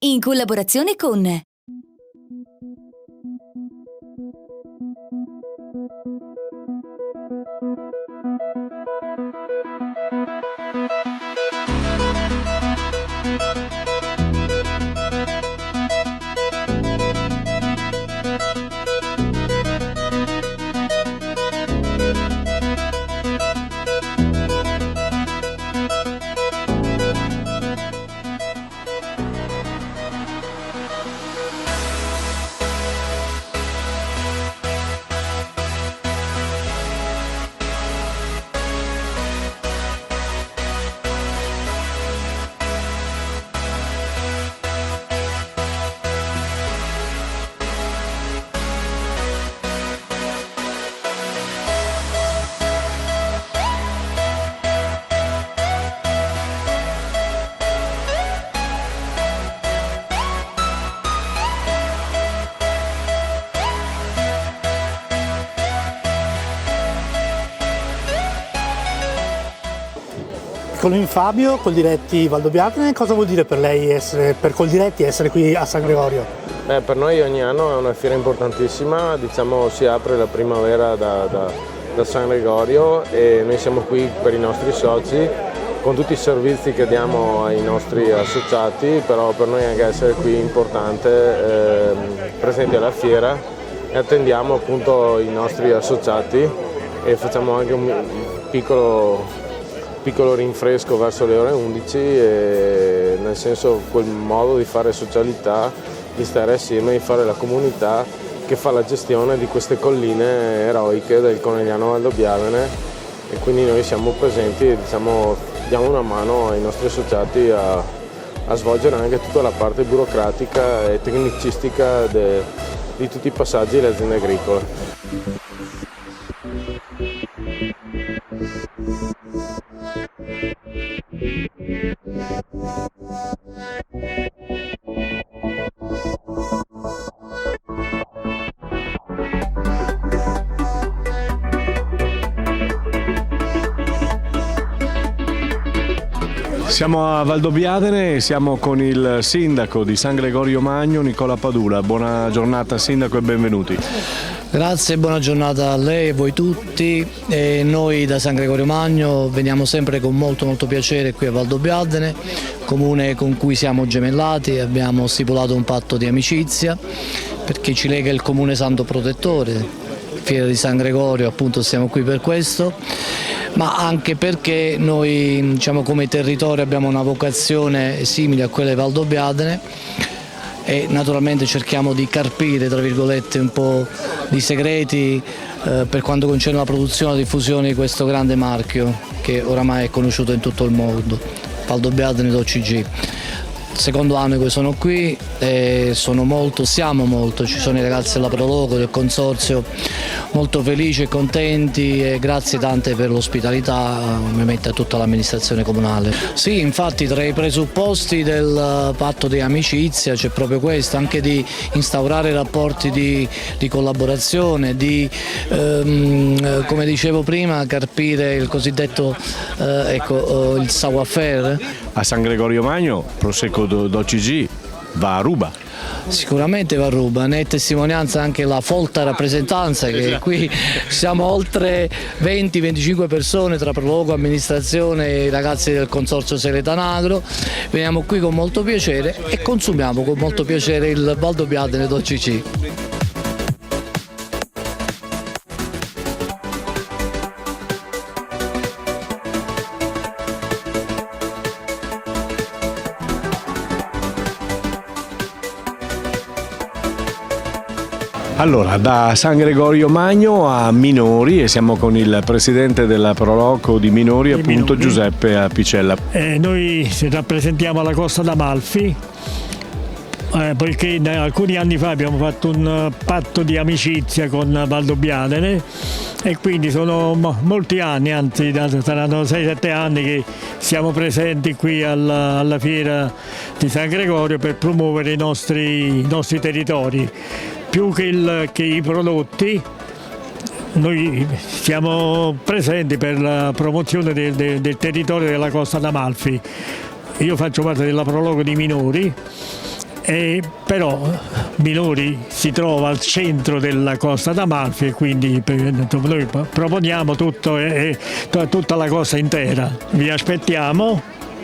in collaborazione con Con Fabio, Coldiretti Valdobbiadene, cosa vuol dire per lei per Coldiretti essere qui a San Gregorio? Per noi ogni anno è una fiera importantissima, diciamo si apre la primavera da San Gregorio e noi siamo qui per i nostri soci con tutti i servizi che diamo ai nostri associati, però per noi anche essere qui è importante, presenti alla fiera e attendiamo appunto i nostri associati e facciamo anche un piccolo rinfresco verso le ore 11, e nel senso quel modo di fare socialità, di stare assieme, di fare la comunità che fa la gestione di queste colline eroiche del Conegliano Valdobbiadene, e quindi noi siamo presenti e diciamo, diamo una mano ai nostri associati a svolgere anche tutta la parte burocratica e tecnicistica di tutti i passaggi delle aziende agricole. Siamo a Valdobbiadene e siamo con il sindaco di San Gregorio Magno, Nicola Padula. Buona giornata sindaco e benvenuti. Grazie, buona giornata a lei e a voi tutti. Noi da San Gregorio Magno veniamo sempre con molto piacere qui a Valdobbiadene, comune con cui siamo gemellati, abbiamo stipulato un patto di amicizia perché ci lega il comune santo protettore, Fiera di San Gregorio, appunto siamo qui per questo, ma anche perché noi diciamo, come territorio abbiamo una vocazione simile a quella di Valdobbiadene e naturalmente cerchiamo di carpire tra virgolette un po' di segreti per quanto concerne la produzione e la diffusione di questo grande marchio che oramai è conosciuto in tutto il mondo, Valdobbiadene d'OCG. Secondo anno che sono qui e siamo molto, ci sono i ragazzi della Proloco, del consorzio, molto felici e contenti e grazie tante per l'ospitalità, ovviamente a tutta l'amministrazione comunale. Sì, infatti tra i presupposti del patto di amicizia c'è proprio questo, anche di instaurare rapporti di collaborazione, di come dicevo prima carpire il cosiddetto il savoir-faire. A San Gregorio Magno, Prosecco d'OCG va a ruba. Sicuramente va a ruba, ne è testimonianza anche la folta rappresentanza che qui siamo oltre 20-25 persone tra prologo, amministrazione e i ragazzi del consorzio Seletanagro. Veniamo qui con molto piacere e consumiamo con molto piacere il Valdobbiadene d'OCG. Allora, da San Gregorio Magno a Minori e siamo con il presidente della Proloco di Minori, appunto Giuseppe Apicella. Noi rappresentiamo la Costa d'Amalfi poiché alcuni anni fa abbiamo fatto un patto di amicizia con Valdobbiadene e quindi sono molti anni, anzi saranno 6-7 anni che siamo presenti qui alla fiera di San Gregorio per promuovere i nostri territori. Più che i prodotti, noi siamo presenti per la promozione del territorio della Costa d'Amalfi. Io faccio parte della Proloco di Minori Però Minori si trova al centro della Costa d'Amalfi e quindi noi proponiamo tutta la costa intera. Vi aspettiamo,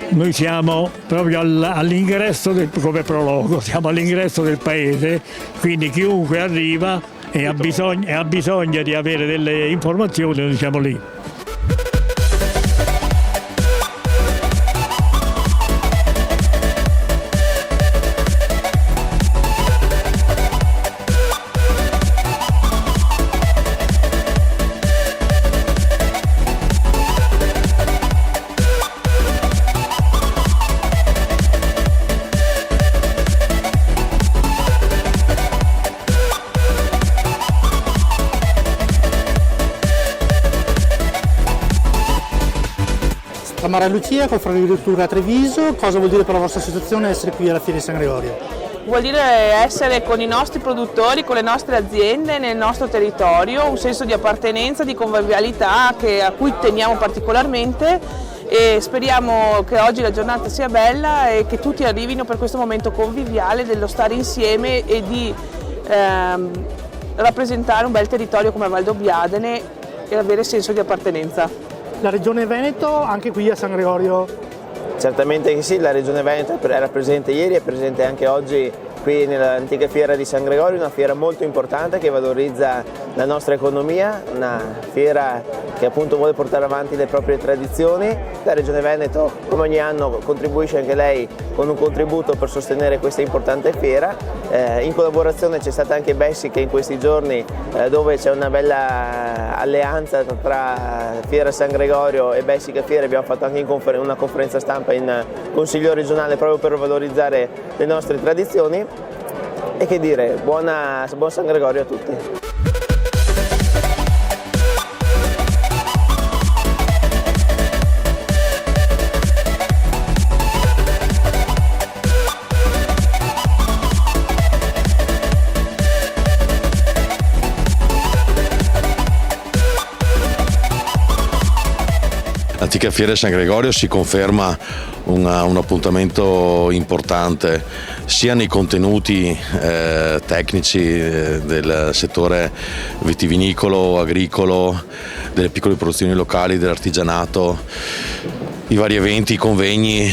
noi siamo proprio all'ingresso come Proloco, siamo all'ingresso del paese, quindi chiunque arriva e ha bisogno di avere delle informazioni, noi siamo lì. La Mara Lucia col Floricoltura Treviso, cosa vuol dire per la vostra associazione essere qui alla Fiera di San Gregorio? Vuol dire essere con i nostri produttori, con le nostre aziende nel nostro territorio, un senso di appartenenza, di convivialità a cui teniamo particolarmente e speriamo che oggi la giornata sia bella e che tutti arrivino per questo momento conviviale dello stare insieme e di rappresentare un bel territorio come Valdobbiadene e avere senso di appartenenza. La Regione Veneto anche qui a San Gregorio? Certamente che sì, la Regione Veneto era presente ieri, è presente anche oggi qui nell'antica fiera di San Gregorio, una fiera molto importante che valorizza la nostra economia, una fiera che appunto vuole portare avanti le proprie tradizioni. La Regione Veneto, come ogni anno, contribuisce anche lei con un contributo per sostenere questa importante fiera. In collaborazione c'è stata anche Bessica in questi giorni, dove c'è una bella alleanza tra Fiera San Gregorio e Bessica Fiera. Abbiamo fatto anche una conferenza stampa in Consiglio regionale proprio per valorizzare le nostre tradizioni. E che dire, buon San Gregorio a tutti. L'antica Fiera di San Gregorio si conferma un appuntamento importante sia nei contenuti tecnici del settore vitivinicolo, agricolo, delle piccole produzioni locali, dell'artigianato, i vari eventi, i convegni,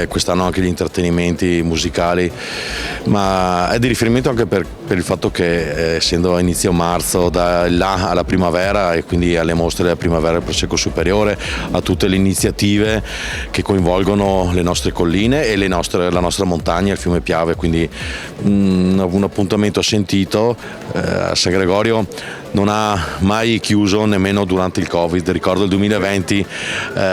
quest'anno anche gli intrattenimenti musicali, ma è di riferimento anche per il fatto che essendo a inizio marzo, da là alla primavera e quindi alle mostre della primavera del Prosecco Superiore, a tutte le iniziative che coinvolgono le nostre colline e la nostra montagna, il fiume Piave, quindi un appuntamento sentito. A San Gregorio non ha mai chiuso nemmeno durante il Covid. Ricordo il 2020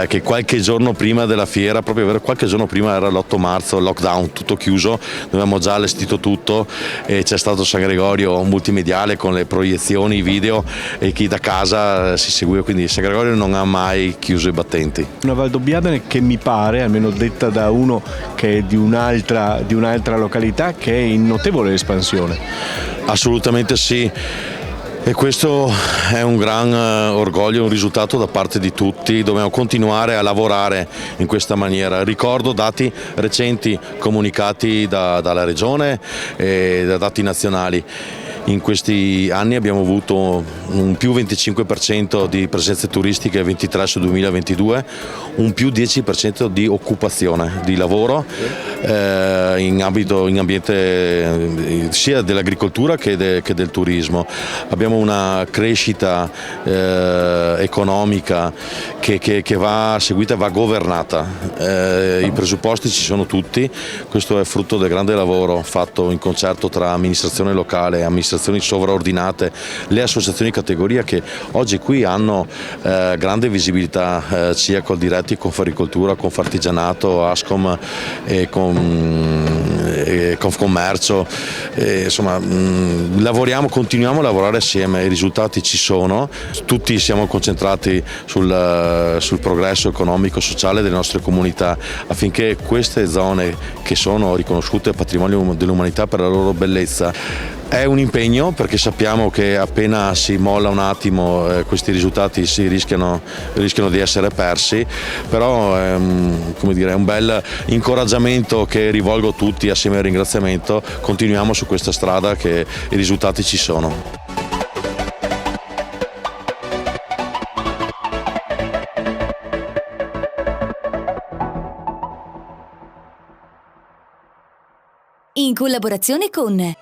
che qualche giorno prima della fiera, proprio qualche giorno prima, era l'8 marzo, lockdown, tutto chiuso, avevamo già allestito tutto e c'è stato San Gregorio multimediale con le proiezioni, i video e chi da casa si seguiva, quindi San Gregorio non ha mai chiuso i battenti. Una Valdobbiadene che mi pare, almeno detta da uno che è di un'altra località, che è in notevole espansione. Assolutamente sì. E questo è un gran orgoglio, un risultato da parte di tutti. Dobbiamo continuare a lavorare in questa maniera. Ricordo dati recenti comunicati dalla Regione e da dati nazionali. In questi anni abbiamo avuto un più 25% di presenze turistiche 23 su 2022, un più 10% di occupazione, di lavoro in ambiente sia dell'agricoltura che del turismo. Abbiamo una crescita economica che va seguita e va governata. I presupposti ci sono tutti, questo è frutto del grande lavoro fatto in concerto tra amministrazione locale e amministrazioni sovraordinate, le associazioni di categoria che oggi qui hanno grande visibilità sia col Diretti, Confagricoltura, Confartigianato, Ascom e Confcommercio, insomma continuiamo a lavorare assieme, i risultati ci sono, tutti siamo concentrati sul progresso economico e sociale delle nostre comunità affinché queste zone che sono riconosciute patrimonio dell'umanità per la loro bellezza È un impegno, perché sappiamo che appena si molla un attimo questi risultati si rischiano di essere persi, però è un bel incoraggiamento che rivolgo a tutti assieme al ringraziamento. Continuiamo su questa strada, che i risultati ci sono. In collaborazione con